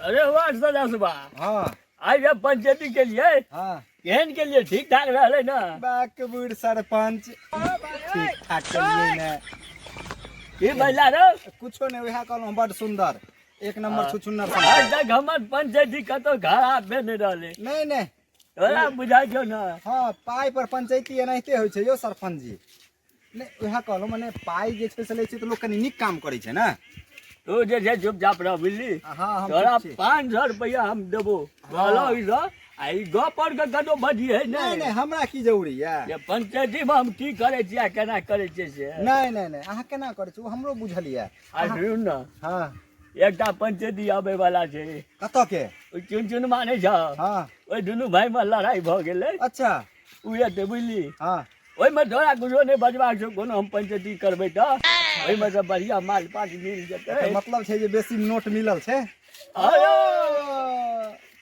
अरे वाह सदासुबा हाँ आज अब पंचायती के लिए हाँ केहन के लिए ठीक ठाक रहे ना बाकबूर सरपंच ठीक ठाक चलिए ना की बैला रे कुछो नहीं वह कहलहुँ बड़ सुंदर एक नंबर छुछुन्नर आज तक हमर पंचायती कतो खराब बे नहीं रहले नहीं नहीं तोरा बुझाइ छौ ना हाँ पाई पर पंचायती एनाहिते होइ छै यौ सरपंच जी नहीं वह कहलहुँ मने पाई जे छै से लै छै तऽ लोक कनी नीक काम करै छै ना तू जे छै चुपचाप रह बुझली हाँ हम तोरा ठीक छी। 500 रुपया हम देबो कहलो ई रो आ ई गप पर के कतो बजी है नहीं नहीं नहीं हमरा की जरूरी है ये पंचायती में हम की करे छियै केना करे छियै से नहीं नहीं नहीं अहाँ केना करै छी ओ हमरो बुझल यऽ आ सुन ना हाँ एकटा पंचायती आबे वाला छै कतऽ के ओ चुन माने छ हाँ ओइ दुनू भाई में लड़ाई भ गेलै अच्छा उहे ते बुझली हाँ ओहिमे तोरा कुछो नहि बजबाक छौ कोनो हम पंचायती करबै तऽ ओहिमे से बढ़िया माल पाट मिल जेतै एकर मतलब छै जे बेसी नोट मिलल छै अरे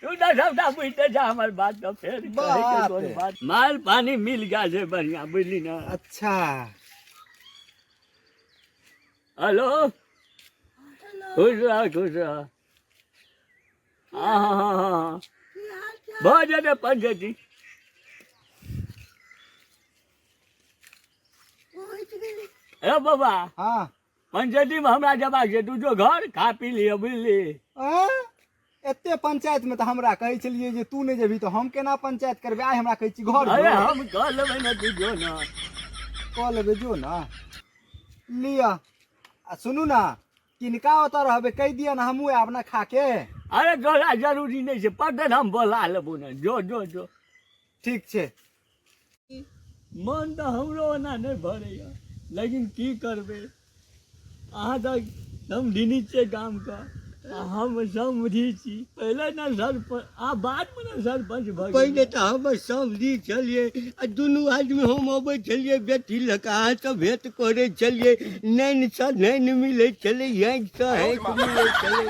तू तऽ सबटा बुझते जा हमर बात तऽ फेर कहै के कोन बात माल पानी मिल गेल छै बढ़िया बुझली ना अच्छा हेलो खुश रह हाँ भऽ जेतै पंचायती ए बाबा हाँ पंचायती में हमरा जबाक छै तू जो घर खा पी लियो बुझली एते पंचायत में तो हमरा कहै छलियै जे तू नहीं जेबही तो हम केना पंचायत करबै आइ हमरा कहै छी घर अरे जो हम कह लेबै ना तू जो ना कह लेबै जो ना लिअ आ सुनू ना किनका ओतऽ रहबै कहि दिअ ना हमहूँ आयब ना खा के अरे तोरा जरूरी नहीं छै पटन हम बोला लेबो ना जो ठीक छै मन तऽ हमरो ओना नहि भरैया लेकिन की करबै अहाँ तऽ समझिनी छियै गामके आ हम समझी छी पहिले ने सरपंच आ बादमे ने सरपंच भऽ गेल पहले तो हम समझी छलिए आ दुनू आदमी हम अबै छलिए बेटी लका से भेंट करे छलिए नैन से नैन मिले छले हैंक से हैंक मिले छले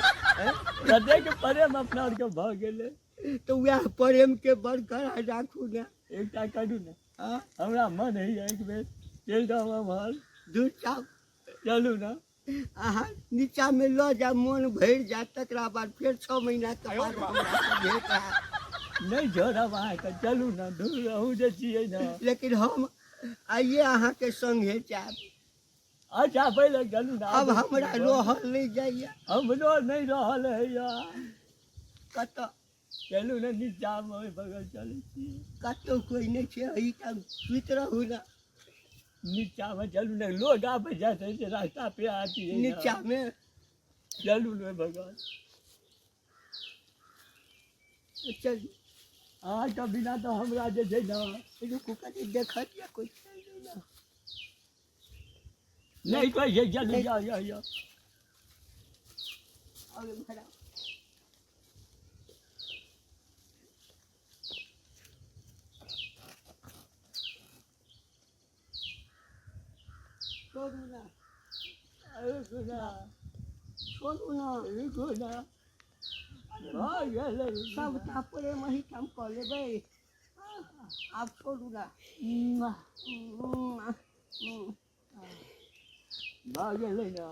कतेक प्रेम अपना आरके भऽ गेलै तो वह प्रेम के बरकरार राखू ना एकटा करू ने हाँ हमरा मन होइए एक बेर चलि जाउ हमर दू चाप चलू ने अहाँ नीचा में ल जा मन भर जा तकरा बाद फिर 6 महीना के बाद हमरा से भेंट हैत। नहीं छोड़ब अहाँके चलू ने दूर रहू जे छियै ने लेकिन हम आइए अहाँ के संगे जाब अच्छा पहिले चलू ने अब हमरा रहल नहीं जाइए हमरो नहीं रहल हैया कत चलू ने नीचामे ओहि बगल चलै छियै कतौ कोई नहीं छै अही का सुत रहू ना नीचामे चलू ने लोग आबै जाते छै रास्ता पे आती है नीचा में चलू ने बगल चल अहाँके बिना तऽ हमरा जे छै ने रुकू कनी देखत या कोई नहीं कोई छै चलू या आगे भरा छोड़ू ना छोड़ू ना रुकू ने भऽ गेलै सब तापरे मही काम कर लेबै आप छोड़ू ना भऽ गेलै ने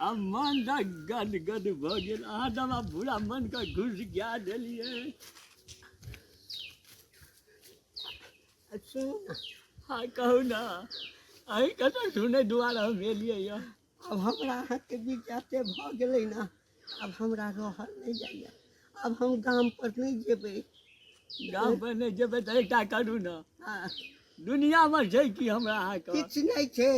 अब मन तऽ गद भऽ गेल अहाँ तऽ हमरा पूरा मनके घुस गिया देलियै सुनू ना हाँ कहू ने अहीं कतऽ सुनै दुआरे हम एलियै यऽ अब हमरा अहाँके बीच जाते भऽ गेलै ना अब हमरा रहल नहीं जाइए अब हम गाम पर नहीं जेबै गाँव पर नहीं जेबै तऽ एकटा करू ने हाँ दुनियामे छै कि हमरा अहाँके किछ नहीं छै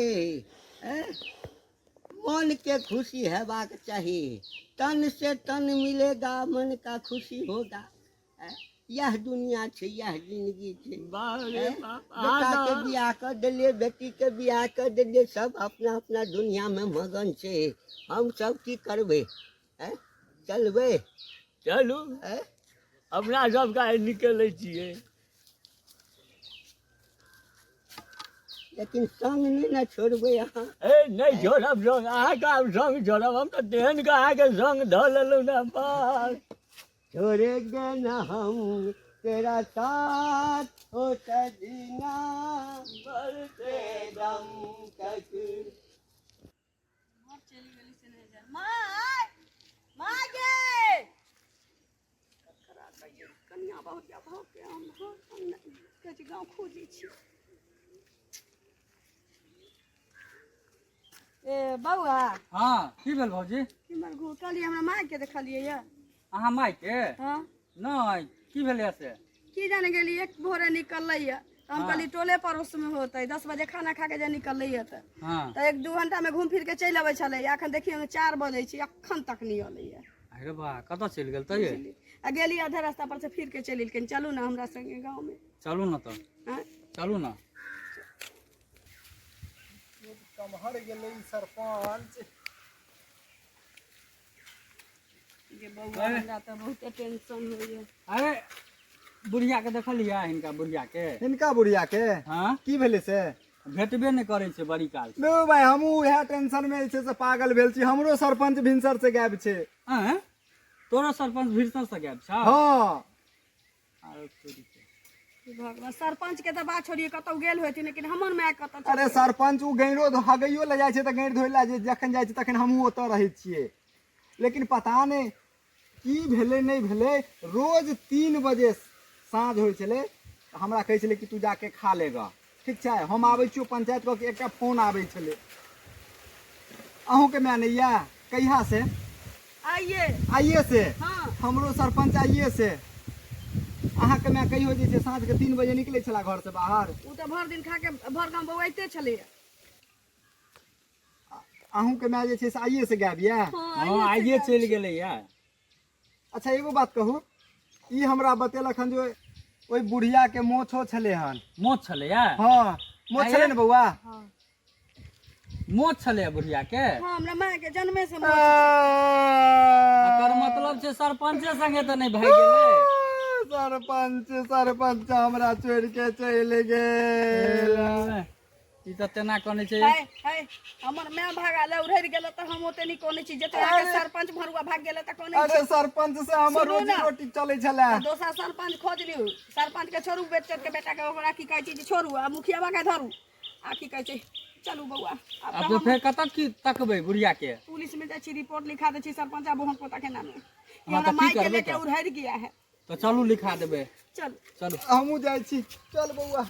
मन के खुशी हेबाक चाही तन से तन मिलेगा मन का खुशी होगा यह दुनिया छै यह जिंदगी छै बाप रे बाप बेटा के बियाह कर दिलिए बेटी के बियाह कर दिलिए सब अपना अपना दुनिया में मगन छै हम सब की करबै चलबै चलू अपना सबके निकलै छियै लेकिन संग नहीं ना छोड़बै अहाँ नहीं छोड़ब संग अहाँके आब संग छोड़ब हम तऽ तेहन के अहाँके संग धऽ लेलहुँ ने बस छोड़ेंगे ना हम तेरा साथ हो सजना मरते दम तक कन्या बहुत के हम गाँव खोजी छी। ए बउआ हाँ की भेल भौजी इमहर कहलिए हमरा माय के देखलिए या अहाँ माय के हां नहीं की भेल से की जाने गेली एक भोरे निकललै या हम कहली टोले पड़ोस में होतै 10 बजे खाना खा के जे निकललै या त हाँ तो 1-2 घंटा में घूम फिर के चल आबै छलै अखन देखियो 4 बजे छी अखन तक नहीं अलै या। अरे बा कतऽ चलि गेल तइए आ गेली आधा रास्ता पर से फिर के चल एलखिन चलू ना हमरा संगे गांव में चलू ना तो हां चलू ना कमहर गेलै सरपंच जे बउआ हमरा त बहुत टेंशन होइए। अरे बुढ़िया के देखलिया हिनका बुढ़िया के हिनका बुढ़िया के हाँ की भेलै से भेटबे नहीं करे छै बड़ी काल से। लो भाई हमहू इएह टेंशन में छै से पागल भेल छी। हमरो सरपंच भिनसर से गायब छै। हैं तोरा सरपंच भिरसर से गायब छौ हाँ अरे तोरी के। भगवान सरपंच के त बात छोड़िए कतौ गेल होती लेकिन हमर माय कतौ अरे सरपंच उ गैरो हगैयो ले जाइ छै त गैर धोइ ला जखन जाइ छै तखन हमहू ओतऽ रहै छियै। लेकिन पता नहीं की भेलै नहीं भेलै रोज 3 बजे साँझ होइ छलै हमरा कहै छलै कि तू जाके खा लेगा ठीक छै। हम आबै छियौ पंचायत के एकटा फोन आबै छलै अहूँ के मैं नहीं या कहिया से आइए से हाँ हमरो सरपंच आइए से अहाँ के मैं कहियो जे छै साँझ के 3 बजे निकलै छला घर से बाहर उ त भर दिन खा के भर गांव बौआइते छलै। अहूँ के मैं जे छै से आइए से गायब या। हाँ आइए चलि गेलै या। अच्छा एगो बात कहू ई हमरा बतेलक हन जो ओइ बुढ़िया के मोछो छलै हन। मोच छलै या हाँ मोछ छलै ने बौआ हां मोच छलै बुढ़िया के हां हमरा माय के जन्मे से एकर मतलब छै सरपंचे संगे त नहीं भाग गेलै सरपंच हमरा छोड़ के चलि गेल। ई त तेना कने छै है हमर माय भागा ले उधर गेल त हम ओते नहीं कोने छी जते आके सरपंच भरुआ भाग गेल त कोने अरे सरपंच से हमर सुनू रोजी ना। रोटी चलै छलै। दोसर सरपंच खोज लियो सरपंच के छोड़ू बेटा के ओकरा की कहै छी जे छोड़ू आ मुखियावा के धरू आ की कहै छै चलू बउआ अब तो फिर कतऽ की तकबै बुढ़िया के पुलिस में जाइ छी रिपोर्ट लिखा दै छी सरपंच आ बहन पोता के नाम में हाँ, तो हमरा की माय के करबै लेके तो? उधर गया है। तो चलू लिखा देबै चल चलू हमहू जाइ छी चल बौआ।